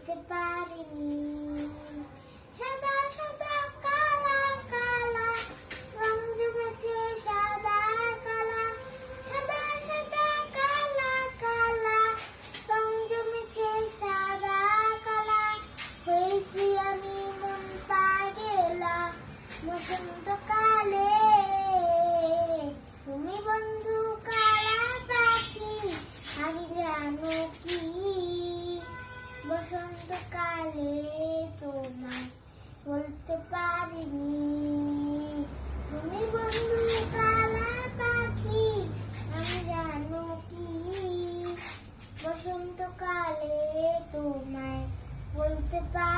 বলতে পারিনি। সাদা সাদা কালা কালা রং জমেছে সাদা কালা, সাদা সাদা কালা কালা রং জমেছে সাদা কালা। হয়েছি আমি মন পাগেলা বসন্তকালে, তুমি বন্ধু কালা পাখি আমি জানো কি? বসন্তকালে তোমায় বলতে পারিনি। তুমি বন্ধু কালা পাখি আমি জানো কি? বসন্তকালে তোমায় বলতে পারি।